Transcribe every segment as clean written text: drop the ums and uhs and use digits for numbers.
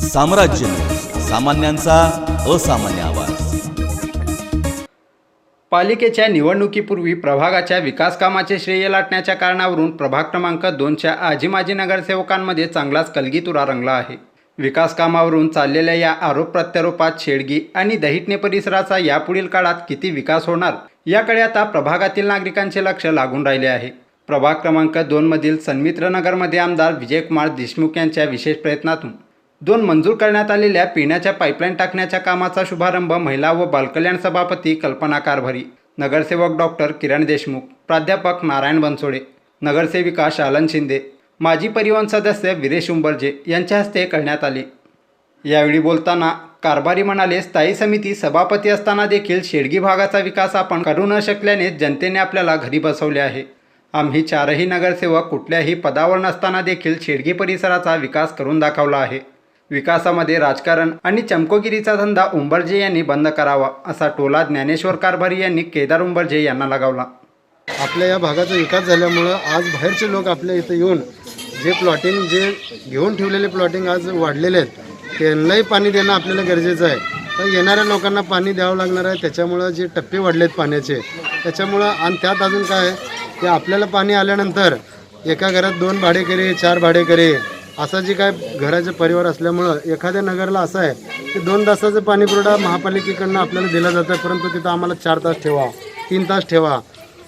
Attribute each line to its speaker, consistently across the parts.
Speaker 1: साम्राज्य न्यूज, सामान्यांचा असामान्य आवाज।
Speaker 2: पालिकेच्या निवडणुकीपूर्वी प्रभागाच्या विकास कामाचे श्रेय लाटण्याच्या कारणावरून प्रभाग क्रमांक 2च्या आजी माजी नगरसेवकांमध्ये चांगलाच कलगीतुरा रंगला आहे। विकास कामावरून चाललेल्या या आरोप प्रत्यारोपात शेडगी आणि दहिटणे परिसराचा यापुढील काळात किती विकास होणार याकडे आता प्रभागातील नागरिकांचे लक्ष लागून राहिले आहे। प्रभाग क्रमांक 2 मधील सन्मित्र नगरमध्ये आमदार विजयकुमार देशमुख यांच्या विशेष प्रयत्नातून 2 मंजूर करण्यात आलेल्या पिण्याच्या पाईपलाईन टाकण्याच्या कामाचा शुभारंभ महिला व बालकल्याण सभापती कल्पना कारभारी, नगरसेवक डॉक्टर किरण देशमुख, प्राध्यापक नारायण बनसोडे, नगरसेविका शालन शिंदे, माजी परिवहन सदस्य विरेश उंबर्जे यांच्या हस्ते करण्यात आले। यावेळी बोलताना कारभारी म्हणाले, स्थायी समिती सभापती असताना देखील शेडगी भागाचा विकास आपण करू न शकल्याने जनतेने आपल्याला घरी बसवले आहे। आम्ही 4ही नगरसेवक कुठल्याही पदावर नसताना देखील शेडगी परिसराचा विकास करून दाखवला आहे। विकासामध्ये राजकारण आणि चमकोगिरीचा धंदा उंबर्जे यांनी बंद करावा असा टोला ज्ञानेश्वर कारभारी यांनी केदार उंबर्जे यांना लगावला।
Speaker 3: आपल्या या भागाचा विकास झाल्यामुळं आज बाहेरचे लोक आपल्या इथं येऊन जे प्लॉटिंग जे घेऊन ठेवलेले प्लॉटिंग आज वाढलेले आहेत त्यांनाही पाणी देणं आपल्याला गरजेचं आहे। तर येणाऱ्या लोकांना पाणी द्यावं लागणार आहे, त्याच्यामुळं जे टप्पे वाढलेत पाण्याचे त्याच्यामुळं आणि त्यात अजून काय की आपल्याला पाणी आल्यानंतर एका घरात 2 भाडेकरी 4 भाडेकरी असा जे काय घराचे परिवार असल्यामुळं एखाद्या नगरला असं आहे की 2 तासाचं पाणीपुरवठा महापालिकेकडनं आपल्याला दिला जातं, परंतु तिथं आम्हाला 4 तास ठेवा 3 तास ठेवा।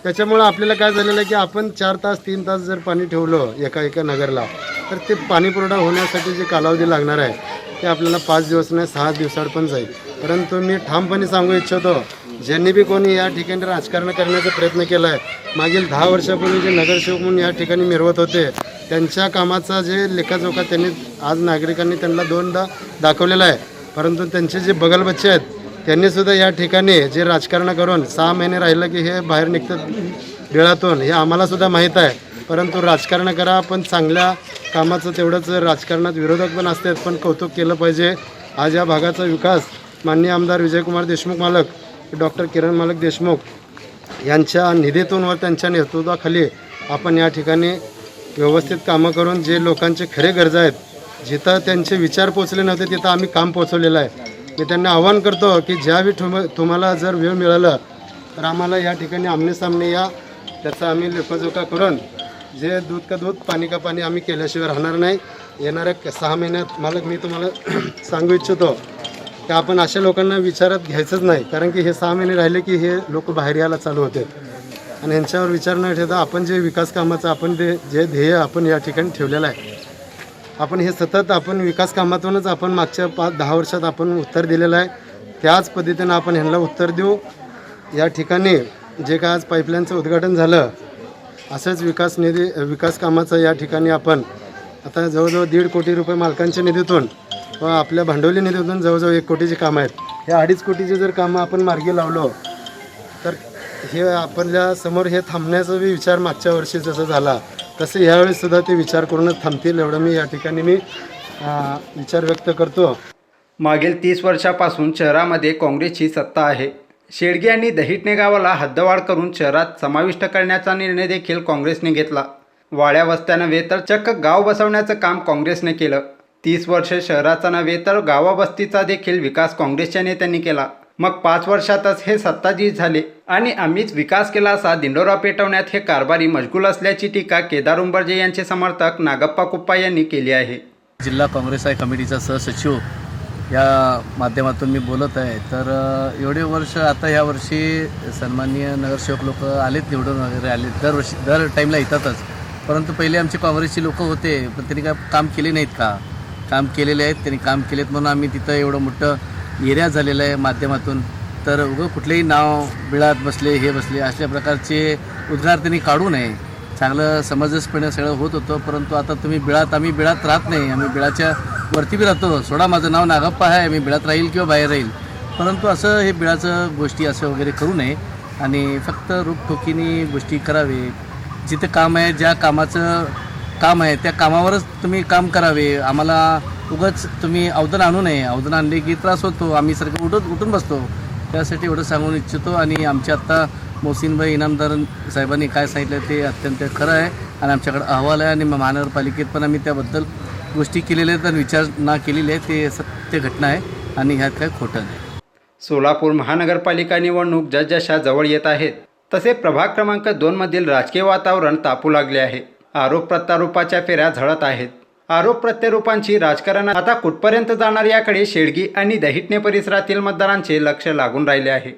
Speaker 3: त्याच्यामुळं आपल्याला काय झालेलं आहे की आपण 4 तास 3 तास जर पाणी ठेवलं एका नगरला तर ते पाणीपुरवठा होण्यासाठी जे कालावधी लागणार आहे ते आपल्याला 5 दिवस नाही 6 दिवसात पण जाईल। परंतु मी ठामपणे सांगू इच्छितो, ज्यांनी बी कोणी या ठिकाणी राजकारण करण्याचा प्रयत्न केला आहे, मागील 10 वर्षापूर्वी जे नगरसेवक म्हणून या ठिकाणी मिरवत होते त्यांच्या कामाचा जे लेखाजोखा त्यांनी आज नागरिकांनी त्यांना 2दा दाखवलेला आहे। परंतु त्यांचे जे बगलबच्चे आहेत त्यांनीसुद्धा या ठिकाणी जे राजकारण करून 6 महिने राहिलं की हे बाहेर निघतात बिळातून, हे आम्हालासुद्धा माहीत आहे। परंतु राजकारण करा पण चांगल्या कामाचं तेवढंच राजकारणात विरोधक पण असतात, पण कौतुक केलं पाहिजे। आज या भागाचा विकास माननीय आमदार विजयकुमार देशमुख मालक, डॉक्टर किरण मालक देशमुख यांच्या निधीतून व त्यांच्या नेतृत्वाखाली आपण या ठिकाणी व्यवस्थित कामं करून जे लोकांचे खरे गरजा आहेत, जिथं त्यांचे विचार पोचले नव्हते तिथं आम्ही काम पोचवलेलं आहे। मी त्यांना आवाहन करतो की ज्यावेळी तुम्हाला जर वेळ मिळाला तर आम्हाला या ठिकाणी आमने-सामने या, त्याचा आम्ही लेखाजोखा करून जे दूध का दूध पाणी का पाणी आम्ही केल्याशिवाय राहणार नाही। येणाऱ्या 6 महिन्यात मालक मी तुम्हाला सांगू इच्छितो की आपण अशा लोकांना विचारात घ्यायचंच नाही, कारण की हे 6 महिने राहिले की हे लोक बाहेर यायला चालू होते आणि यांच्यावर विचार न ठेवता आपण जे विकास कामाचं आपण जे ध्येय आपण या ठिकाणी ठेवलेलं आहे, आपण हे सतत आपण विकास कामातूनच आपण मागच्या 5-10 वर्षात आपण उत्तर दिलेलं आहे, त्याच पद्धतीनं आपण ह्यांना उत्तर देऊ। या ठिकाणी जे काय आज पाईपलाईनचं उद्घाटन झालं असंच विकास कामाचं या ठिकाणी आपण आता जवळजवळ 1.5 कोटी रुपये मालकांच्या निधीतून व आपल्या भांडवली निधीतून जवळजवळ 1 कोटीची कामं आहेत। हे 2.5 कोटीचे जर कामं आपण मार्गी लावलो तर हे आपल्या समोर हे थांबण्याचा विचार मागच्या वर्षी जसं झाला तसं यावेळीसुद्धा ते विचार करूनच थांबतील, एवढं मी या ठिकाणी विचार व्यक्त करतो।
Speaker 2: मागील 30 वर्षापासून शहरामध्ये काँग्रेसची सत्ता आहे। शेडगी आणि दहिटणे गावाला हद्दवाढ करून शहरात समाविष्ट करण्याचा निर्णय देखील काँग्रेसने घेतला। वाड्या वस्त्या नव्हे तर चक्क गाव बसवण्याचं काम काँग्रेसने केलं। 30 वर्ष शहराचा नव्हे तर गावाबस्तीचा देखील विकास काँग्रेसच्या नेत्यांनी केला। मग 5 वर्षातच हे सत्ताधीश झाले आणि आम्हीच विकास केला असा दिंडोरा पेटवण्यात हे कारभारी मशगूल असल्याची टीका केदार उंबर्जे यांचे समर्थक नागप्पा कुप्पा यांनी केली आहे।
Speaker 4: जिल्हा काँग्रेस कमिटीचा सहसचिव या माध्यमातून मी बोलत आहे। तर एवढे वर्ष आता ह्या वर्षी सन्माननीय नगरसेवक लोक आलेत, निवडून वगैरे आलेत, दर टाईमला येतातच। परंतु पहिले आमचे काँग्रेसचे लोक होते पण त्यांनी काय काम केले नाहीत का? काम केलेले आहेत, त्यांनी काम केलेत म्हणून आम्ही तिथं एवढं मोठं एरिया झालेलं आहे माध्यमातून। तर उगं कुठलेही नाव बिळात बसले हे बसले अशा प्रकारचे उद्गार त्यांनी काढू नये। चांगलं समंजसपणे सगळं होत होतं, परंतु आता तुम्ही आम्ही बिळात राहत नाही, आम्ही बिळाच्या वरती बी राहतो। सोडा माझं नाव नागप्पा आहे, आम्ही बिळात राहील किंवा बाहेर राहील, परंतु असं हे बिळाचं गोष्टी असं वगैरे करू नये आणि फक्त रूपठोकीने गोष्टी करावे। जिथे काम आहे, ज्या कामाचं काम आहे त्या कामावरच तुम्ही काम करावे। आम्हाला उगाच तुम्ही अवदान आणू नये, अवदान आणले की त्रास होतो, आम्ही सारखं उठून बसतो। त्यासाठी एवढं सांगून इच्छितो आणि आमच्या आत्ता मोहसिनभाई इनामदार साहेबांनी काय सांगितलं ते अत्यंत खरं आहे आणि आमच्याकडे अहवाल आहे आणि महानगरपालिकेत पण आम्ही त्याबद्दल गोष्टी केलेल्या आहेत आणि विचार ना केलेली आहे ते सत्य घटना आहे आणि ह्यात काय खोटं नाही.
Speaker 2: सोलापूर महानगरपालिका निवडणूक जसजशा जवळ येत आहेत तसे प्रभाग क्रमांक 2 मधील राजकीय वातावरण तापू लागले आहे. आरोप प्रत्यारोपाच्या फेऱ्या झडत आहेत. आरोप प्रत्यारोपांची राजकारण आता कुठपर्यंत जाणार याकडे शेळगी आणि दहिटणे परिसरातील मतदारांचे लक्ष लागून राहिले आहे.